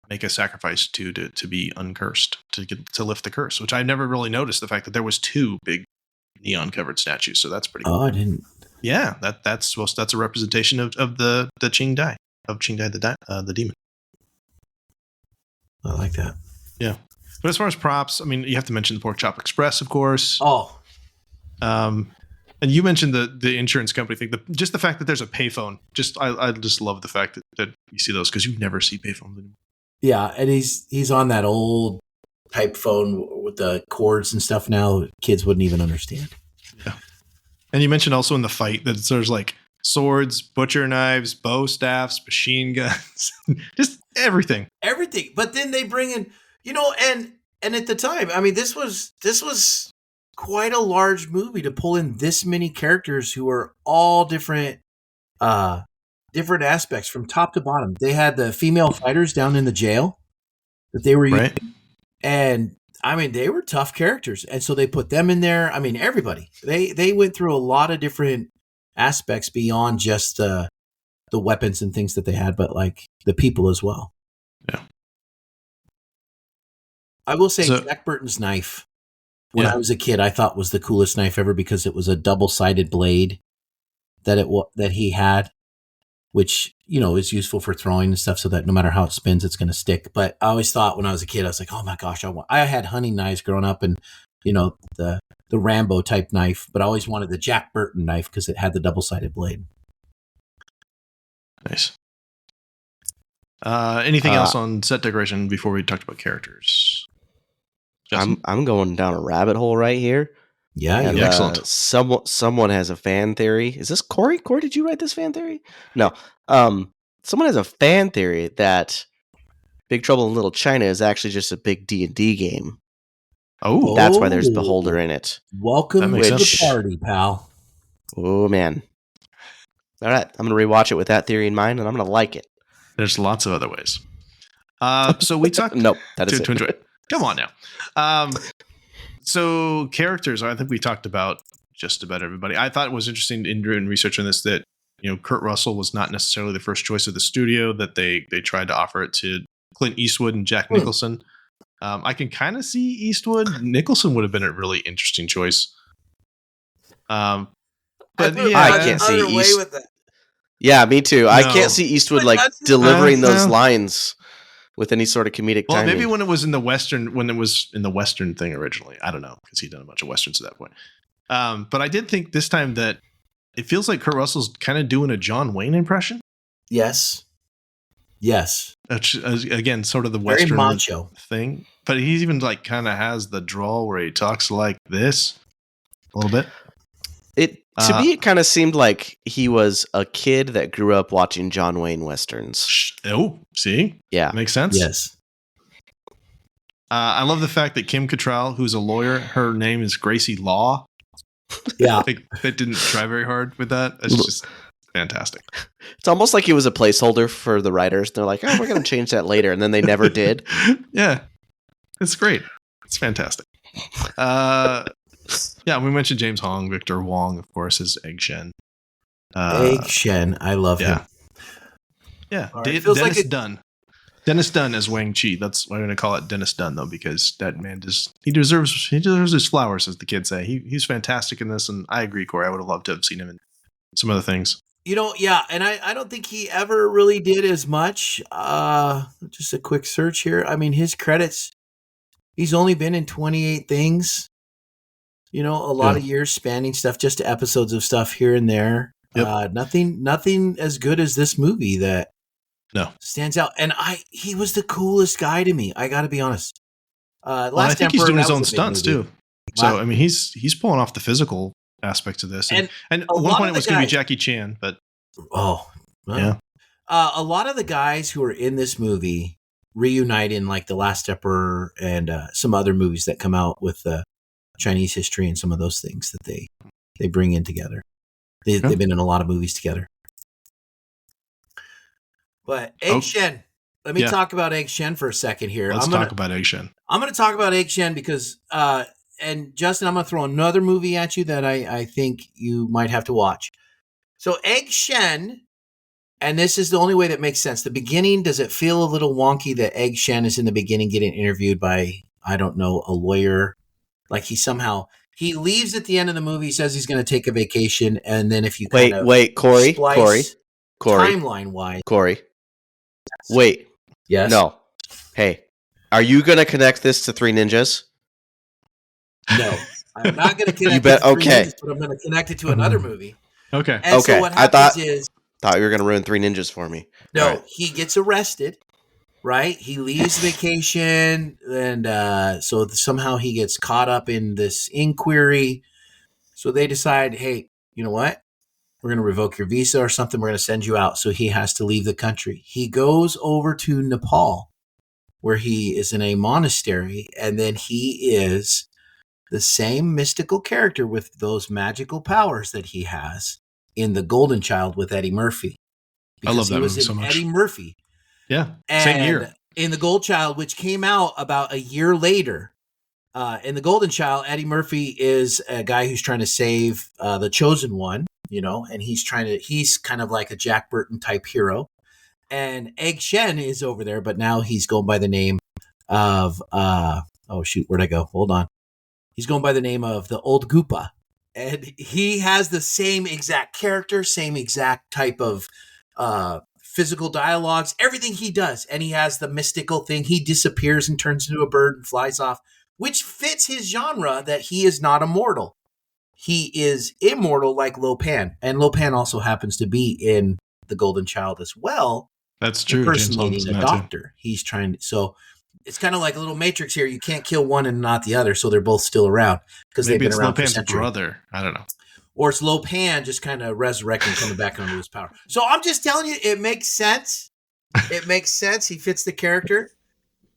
make a sacrifice to be uncursed, to lift the curse, which I never really noticed the fact that there was two big neon covered statues. So that's pretty cool. Oh, I didn't. Yeah, that's a representation of the Ching Dai, the demon. I like that. Yeah. But as far as props, I mean, you have to mention the Pork Chop Express, of course. Oh. And you mentioned the insurance company thing. Just the fact that there's a payphone. I just love the fact that you see those because you never see payphones anymore. Yeah, and he's on that old type phone with the cords and stuff now. Kids wouldn't even understand. Yeah. And you mentioned also in the fight that there's like swords, butcher knives, bow staffs, machine guns, just everything. Everything. But then they bring in, and at the time, I mean, this was quite a large movie to pull in this many characters who are all different aspects from top to bottom. They had the female fighters down in the jail that they were right. using. And I mean, they were tough characters. And so they put them in there. I mean, everybody, they went through a lot of different aspects beyond just the weapons and things that they had, but like the people as well. Yeah. I will say Jack Burton's knife, when I was a kid, I thought was the coolest knife ever because it was a double-sided blade that he had, which, is useful for throwing and stuff so that no matter how it spins, it's going to stick. But I always thought when I was a kid, I was like, oh my gosh, I had hunting knives growing up and, the Rambo type knife, but I always wanted the Jack Burton knife because it had the double-sided blade. Nice. Anything else on set decoration before we talked about characters? I'm going down a rabbit hole right here. Yeah, and, excellent. Someone has a fan theory. Is this Corey? Corey, did you write this fan theory? No. Someone has a fan theory that Big Trouble in Little China is actually just a big D&D game. Oh, that's why there's Beholder in it. Welcome to the party, pal. Oh man! All right, I'm gonna rewatch it with that theory in mind, and I'm gonna like it. There's lots of other ways. So we talked. Nope, that is to enjoy it. Come on now. So characters, I think we talked about just about everybody. I thought it was interesting in doing research on this that Kurt Russell was not necessarily the first choice of the studio, that they tried to offer it to Clint Eastwood and Jack Nicholson. I can kind of see Eastwood. Nicholson would have been a really interesting choice. But I can't see Eastwood. Yeah, me too. No. I can't see Eastwood delivering those lines with any sort of comedic timing. Maybe when it was in the Western thing originally. I don't know, because he'd done a bunch of Westerns at that point. But I did think this time that it feels like Kurt Russell's kind of doing a John Wayne impression. Yes. Again, sort of the very Western macho thing. But he's even kind of has the drawl where he talks like this a little bit. To me, it kind of seemed like he was a kid that grew up watching John Wayne Westerns. Oh, see? Yeah. Makes sense? Yes. I love the fact that Kim Cattrall, who's a lawyer, her name is Gracie Law. Yeah. They didn't try very hard with that. It's just fantastic. It's almost like he was a placeholder for the writers. They're like, oh, we're going to change that later. And then they never did. Yeah. It's great. It's fantastic. Yeah, we mentioned James Hong. Victor Wong, of course, is Egg Shen. Egg Shen. I love him. Yeah. Right. Dennis Dunn. Dennis Dunn as Wang Chi. That's why I'm going to call it Dennis Dunn, though, because that man he deserves his flowers, as the kids say. He's fantastic in this, and I agree, Corey. I would have loved to have seen him in some other things. Yeah, and I don't think he ever really did as much. Just a quick search here. I mean, his credits, he's only been in 28 things. A lot of years spanning stuff, just episodes of stuff here and there. Yep. Nothing as good as this movie that stands out. And he was the coolest guy to me. I got to be honest. I think he's doing his own stunts too. So Wow. I mean, he's pulling off the physical aspects of this. And at one point it was going to be Jackie Chan, but yeah. A lot of the guys who are in this movie reunite in like The Last Supper and some other movies that come out with Chinese history and some of those things that they bring in together. They've been in a lot of movies together. But Egg Shen, let me talk about Egg Shen for a second here. Let's talk about Egg Shen. I'm going to talk about Egg Shen because, and Justin, I'm going to throw another movie at you that I think you might have to watch. So Egg Shen, and this is the only way that makes sense. The beginning, does it feel a little wonky that Egg Shen is in the beginning getting interviewed by, I don't know, a lawyer? Like he leaves at the end of the movie, says he's going to take a vacation, and then if you Corey, timeline-wise. Corey. Wait. Yes? No. Hey, are you going to connect this to Three Ninjas? No. I'm not going to connect bet, it to Three okay. Ninjas, but I'm going to connect it to another movie. Okay. And so what happens thought you were going to ruin Three Ninjas for me. No, Right. He gets arrested, right? He leaves vacation, and so somehow he gets caught up in this inquiry. So they decide, hey, you know what? We're going to revoke your visa or something. We're going to send you out. So he has to leave the country. He goes over to Nepal, where he is in a monastery, and then he is the same mystical character with those magical powers that he has in The Golden Child with Eddie Murphy. I love that movie so much. Eddie Murphy. Yeah, same year. In The Gold Child, which came out about a year later. In The Golden Child, Eddie Murphy is a guy who's trying to save the chosen one, and he's kind of like a Jack Burton type hero. And Egg Shen is over there, but now he's going by the name of, where'd I go? Hold on. He's going by the name of the Old Goopa. And he has the same exact character, same exact type of physical dialogues, everything he does. And he has the mystical thing. He disappears and turns into a bird and flies off, which fits his genre that he is not immortal. He is immortal like Lo Pan. And Lo Pan also happens to be in The Golden Child as well. That's true. Impersonating a doctor. He's trying to, so it's kind of like a little Matrix here. You can't kill one and not the other, so they're both still around because they've been around for centuries. Brother. I don't know. Or it's Lo Pan just kind of resurrecting, coming back under his power. So I'm just telling you, it makes sense. It makes sense. He fits the character.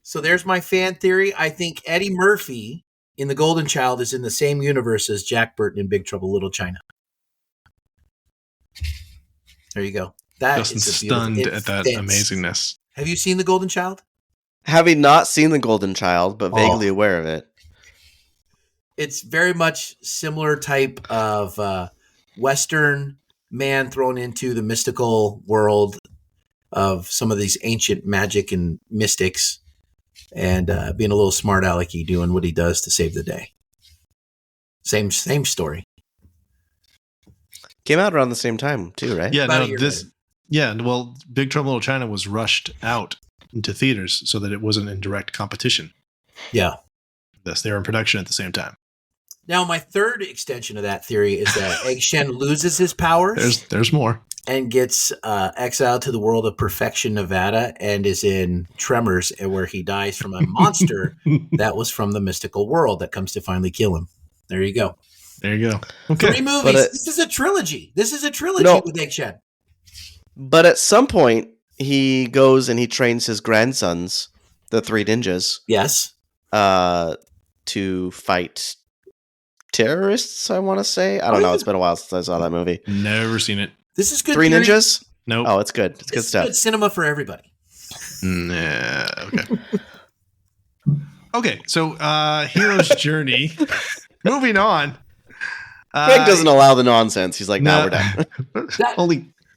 So there's my fan theory. I think Eddie Murphy in The Golden Child is in the same universe as Jack Burton in Big Trouble in Little China. There you go. Justin's stunned at that amazingness. Have you seen The Golden Child? Having not seen The Golden Child, but vaguely aware of it. It's very much similar type of Western man thrown into the mystical world of some of these ancient magic and mystics, and being a little smart alecky doing what he does to save the day. Same story. Came out around the same time too, right? Yeah, well, Big Trouble in Little China was rushed out into theaters so that it wasn't in direct competition. Yeah. Thus, they were in production at the same time. Now, my third extension of that theory is that Egg Shen loses his powers. There's more. And gets exiled to the world of Perfection, Nevada, and is in Tremors, where he dies from a monster that was from the mystical world that comes to finally kill him. There you go. There you go. Okay. 3 movies. This is a trilogy. With Egg Shen. But at some point, he goes and he trains his grandsons, the Three Ninjas. Yes. To fight Terrorists, I want to say. I don't know. It's been a while since I saw that movie. Never seen it. This is good. Three Ninjas? Nope. Oh, it's good. It's good stuff. Good cinema for everybody. Nah, okay. Okay, so Hero's Journey. Moving on. Craig doesn't allow the nonsense. He's like, no, we're done.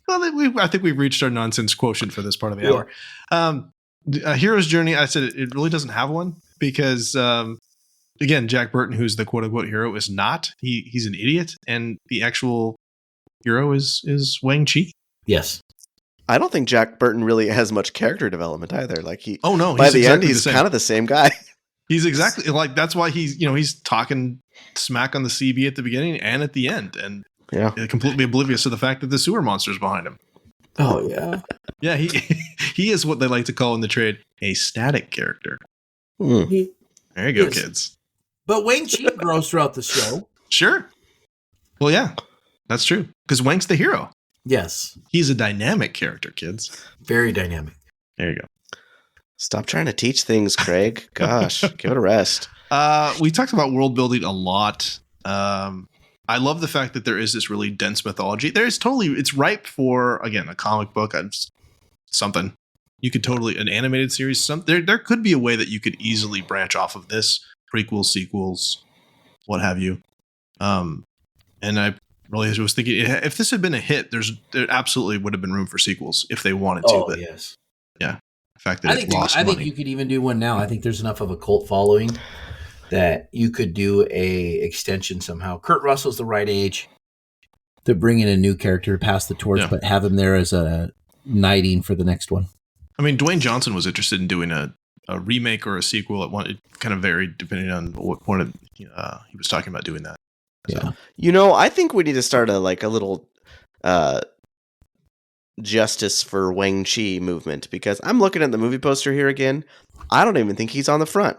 I think we've reached our nonsense quotient for this part of the hour. Hero's Journey, I said it really doesn't have one because, again, Jack Burton, who's the quote-unquote hero, is not. He's an idiot, and the actual hero is Wang Chi. Yes. I don't think Jack Burton really has much character development either. Like by the end, he's kind of the same guy. He's exactly like that's why he's talking smack on the CB at the beginning and at the end, and completely oblivious to the fact that the sewer monster's behind him. Oh yeah, yeah. He is what they like to call in the trade a static character. Mm. There you go, kids. But Wang Chi grows throughout the show. Sure. Well, yeah, that's true because Wang's the hero. Yes, he's a dynamic character, kids. Very dynamic. There you go. Stop trying to teach things, Craig. Gosh, give it a rest. We talked about world building a lot. I love the fact that there is this really dense mythology. It's ripe for, again, a comic book, something. You could totally, an animated series. There could be a way that you could easily branch off of this, prequels, sequels, what have you. And I really was thinking, if this had been a hit, there absolutely would have been room for sequels if they wanted to. But yes. Yeah. Fact that I think you could even do one now. I think there's enough of a cult following that you could do a extension somehow. Kurt Russell's the right age to bring in a new character, pass the torch, but have him there as a knighting for the next one. I mean, Dwayne Johnson was interested in doing a remake or a sequel. It kind of varied depending on what point he was talking about doing that. Yeah. So. I think we need to start a little justice for Wang Chi movement, because I'm looking at the movie poster here again. I don't even think he's on the front.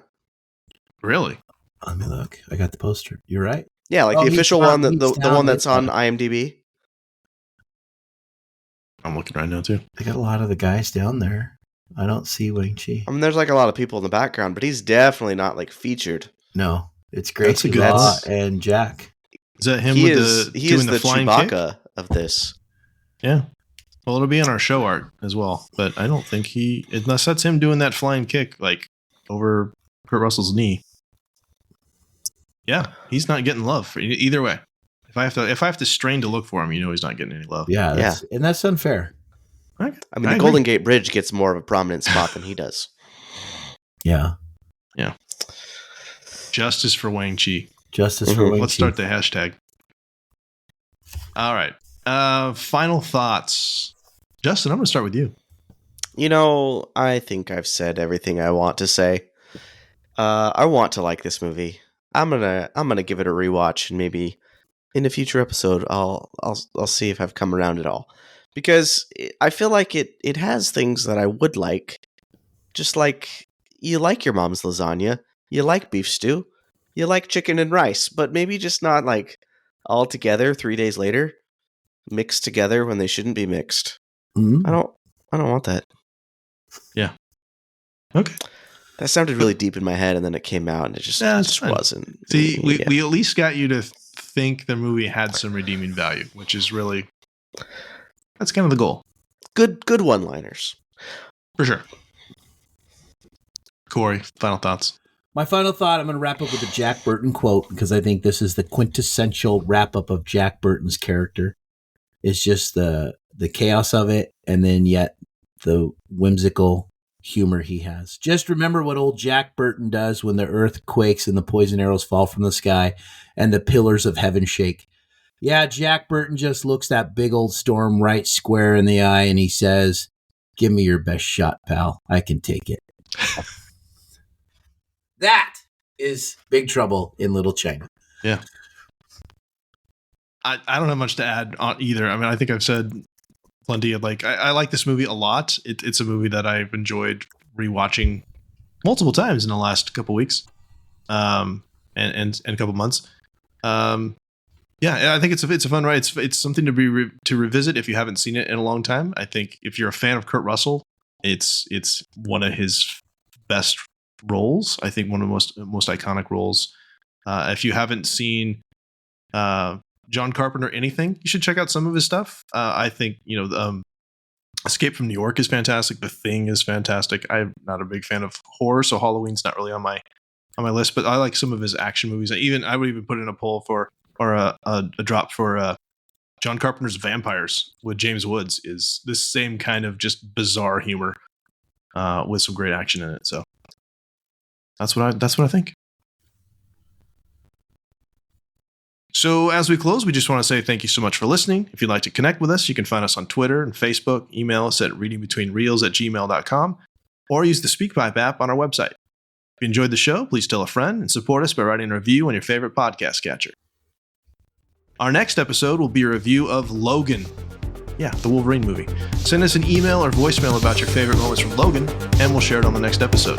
Really? Let me look. I got the poster. You're right. Yeah, the official one, the one that's on IMDb. I'm looking right now too. I got a lot of the guys down there. I don't see Wang Chi. I mean, there's a lot of people in the background, but he's definitely not featured. No, it's Gracie Law and Jack. Is that him? He with is the flying Chewbacca kick? Of this. Yeah. Well, it'll be on our show art as well, but I don't think unless that's him doing that flying kick over Kurt Russell's knee. Yeah, he's not getting love either way. If I have to strain to look for him, he's not getting any love. Yeah, and that's unfair. Okay. I mean, the Golden Gate Bridge gets more of a prominent spot than he does. Yeah. Yeah. Justice for Wang Chi. Justice for Wang Chi. Let's start the hashtag. All right. Final thoughts. Justin, I'm going to start with you. I think I've said everything I want to say. I want to like this movie. I'm gonna give it a rewatch, and maybe in a future episode I'll see if I've come around at all, because I feel like it has things that I would like, just like you like your mom's lasagna, you like beef stew, you like chicken and rice, but maybe just not all together 3 days later, mixed together when they shouldn't be mixed. Mm-hmm. I don't want that. Yeah. Okay. That sounded really deep in my head, and then it came out, and it just wasn't. See, we at least got you to think the movie had some redeeming value, which is really, that's kind of the goal. Good one-liners. For sure. Corey, final thoughts. My final thought, I'm going to wrap up with a Jack Burton quote, because I think this is the quintessential wrap-up of Jack Burton's character. It's just the chaos of it, and then yet the whimsical humor he has. Just remember what old Jack Burton does when the earth quakes and the poison arrows fall from the sky and the pillars of heaven shake. Yeah, Jack Burton just looks that big old storm right square in the eye, and he says, "Give me your best shot, pal. I can take it." That is Big Trouble in Little China. Yeah. I don't have much to add on either. I mean, I think I've said plenty of I like this movie a lot. It's a movie that I've enjoyed rewatching multiple times in the last couple weeks, and a couple months. Yeah, I think it's a fun ride. It's something to revisit if you haven't seen it in a long time. I think if you're a fan of Kurt Russell, it's one of his best roles. I think one of the most iconic roles. If you haven't seen John Carpenter, anything, you should check out some of his stuff. I think, Escape from New York is fantastic. The Thing is fantastic. I'm not a big fan of horror, so Halloween's not really on my list, but I like some of his action movies. I would even put in a poll or a drop for John Carpenter's Vampires with James Woods is this same kind of just bizarre humor with some great action in it. So that's what I think. So as we close, we just want to say thank you so much for listening. If you'd like to connect with us, you can find us on Twitter and Facebook, email us at readingbetweenreels@gmail.com, or use the SpeakPipe app on our website. If you enjoyed the show, please tell a friend and support us by writing a review on your favorite podcast catcher. Our next episode will be a review of Logan. Yeah, the Wolverine movie. Send us an email or voicemail about your favorite moments from Logan, and we'll share it on the next episode.